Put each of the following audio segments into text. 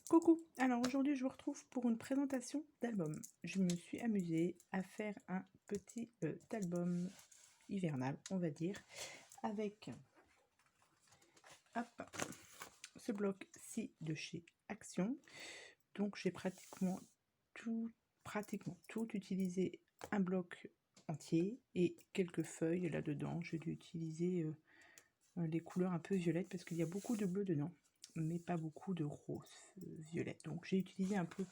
Coucou, alors aujourd'hui je vous retrouve pour une présentation d'album. Je me suis amusée à faire un petit album hivernal, on va dire, avec hop, ce bloc-ci de chez Action. Donc j'ai pratiquement tout utilisé, un bloc entier et quelques feuilles là-dedans. J'ai dû utiliser les couleurs un peu violettes parce qu'il y a beaucoup de bleu dedans, mais pas beaucoup de rose violet. Donc j'ai utilisé un peu,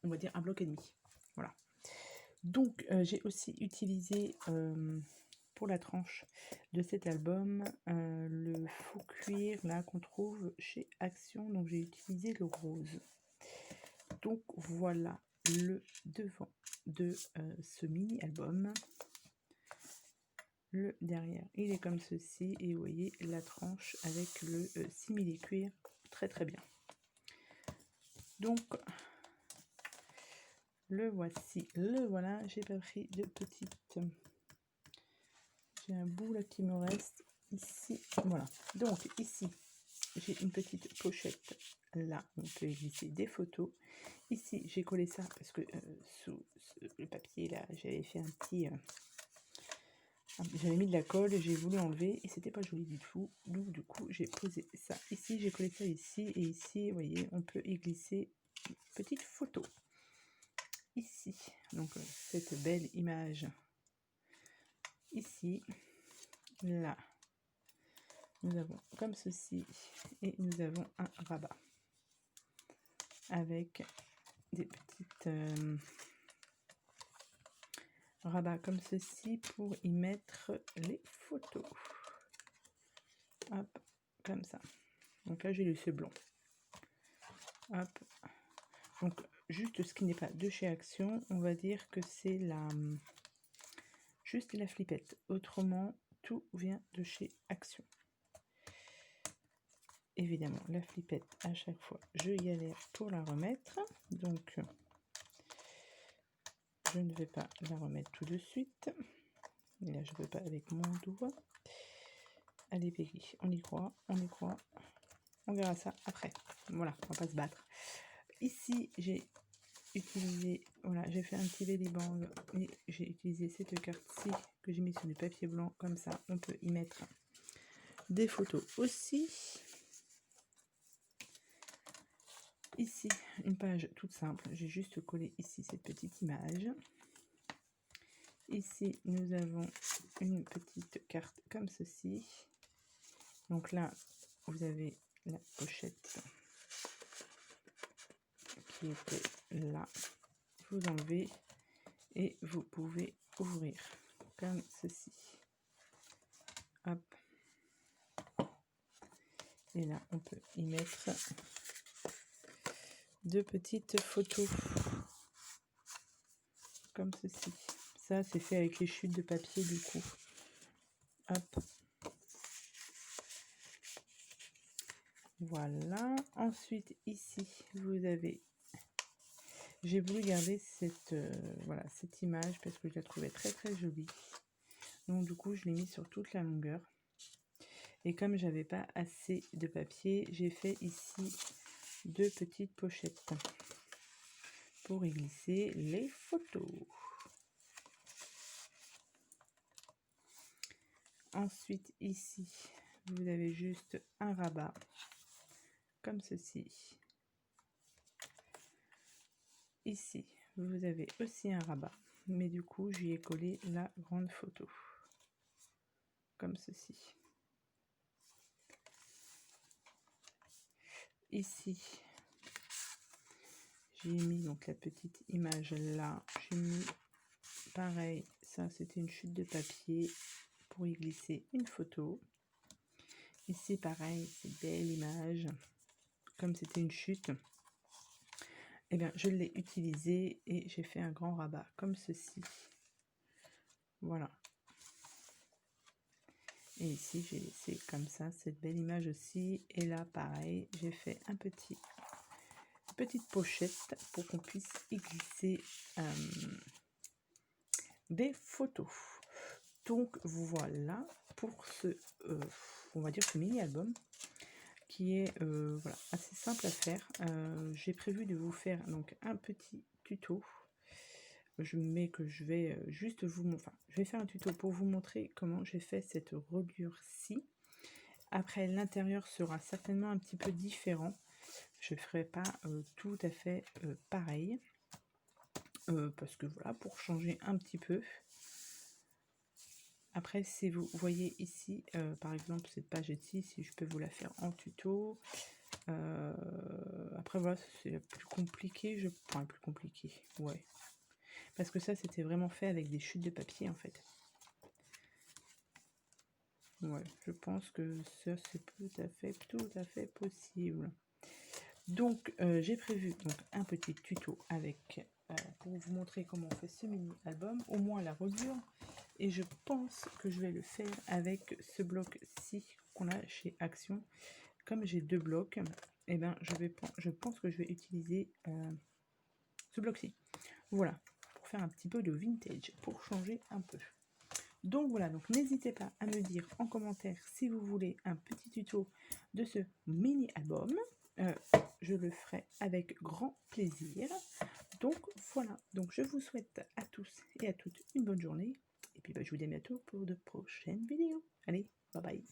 on va dire un bloc et demi. Voilà. Donc j'ai aussi utilisé pour la tranche de cet album le faux cuir là qu'on trouve chez Action. Donc j'ai utilisé le rose. Donc voilà le devant de ce mini album. Le derrière il est comme ceci et vous voyez la tranche avec le simili cuir très très bien. Donc le voici, le voilà. J'ai pas pris de petites, j'ai un bout là qui me reste ici, voilà. Donc ici j'ai une petite pochette là, on peut y glisser des photos. Ici j'ai collé ça parce que sous le papier là j'avais fait un petit j'avais mis de la colle et j'ai voulu enlever et c'était pas joli du tout, donc du coup j'ai posé ça ici, j'ai collé ça ici et ici vous voyez on peut y glisser une petite photo ici. Donc cette belle image ici, là nous avons comme ceci et nous avons un rabat avec des petites rabats comme ceci pour y mettre les photos. Hop, comme ça. Donc là j'ai le blond. Hop. Donc juste ce qui n'est pas de chez Action, on va dire que c'est la juste la flippette. Autrement, tout vient de chez Action. Évidemment, la flippette, à chaque fois, je galère pour la remettre. Donc, je ne vais pas la remettre tout de suite. Et là, je ne peux pas avec mon doigt. Allez, Peggy, on y croit, on y croit. On verra ça après. Voilà, on va pas se battre. Ici, j'ai utilisé, voilà, j'ai fait un petit belly band et j'ai utilisé cette carte-ci que j'ai mis sur du papier blanc. Comme ça, on peut y mettre des photos aussi. Ici, une page toute simple. J'ai juste collé ici cette petite image. Ici, nous avons une petite carte comme ceci. Donc là, vous avez la pochette qui était là. Vous enlevez et vous pouvez ouvrir comme ceci. Hop. Et là, on peut y mettre deux petites photos comme ceci. Ça, c'est fait avec les chutes de papier du coup. Hop. Voilà. Ensuite, ici, vous avez... J'ai voulu garder cette, voilà, cette image parce que je la trouvais très très jolie. Donc du coup, je l'ai mis sur toute la longueur. Et comme j'avais pas assez de papier, j'ai fait ici deux petites pochettes pour y glisser les photos. Ensuite, ici, vous avez juste un rabat comme ceci. Ici, vous avez aussi un rabat, mais du coup, j'y ai collé la grande photo comme ceci. Ici, j'ai mis donc la petite image là. J'ai mis pareil, ça c'était une chute de papier pour y glisser une photo. Ici pareil, cette belle image, comme c'était une chute, et bien je l'ai utilisé et j'ai fait un grand rabat comme ceci. Voilà. Et ici j'ai laissé comme ça cette belle image aussi. Et là pareil, j'ai fait un petite pochette pour qu'on puisse y glisser des photos. Donc voilà pour ce on va dire ce mini album. qui est voilà, assez simple à faire. J'ai prévu de vous faire donc un petit tuto. Je mets que je vais juste enfin, je vais faire un tuto pour vous montrer comment j'ai fait cette reliure-ci. Après, l'intérieur sera certainement un petit peu différent. Je ne ferai pas tout à fait pareil. Parce que voilà, pour changer un petit peu. Après, si vous voyez ici, par exemple, cette page ici, si je peux vous la faire en tuto. Après, voilà, c'est plus compliqué, enfin, plus compliqué, ouais. Parce que ça, c'était vraiment fait avec des chutes de papier, en fait. Ouais, je pense que ça, c'est tout à fait possible. Donc, j'ai prévu donc, un petit tuto avec, pour vous montrer comment on fait ce mini-album, au moins la reliure. Et je pense que je vais le faire avec ce bloc-ci qu'on a chez Action. Comme j'ai 2 blocs, et ben, je pense que je vais utiliser ce bloc-ci. Voilà, pour faire un petit peu de vintage, pour changer un peu. Donc voilà, donc n'hésitez pas à me dire en commentaire si vous voulez un petit tuto de ce mini-album. Je le ferai avec grand plaisir. Donc voilà, donc je vous souhaite à tous et à toutes une bonne journée. Et puis je vous dis à bientôt pour de prochaines vidéos. Allez, bye bye.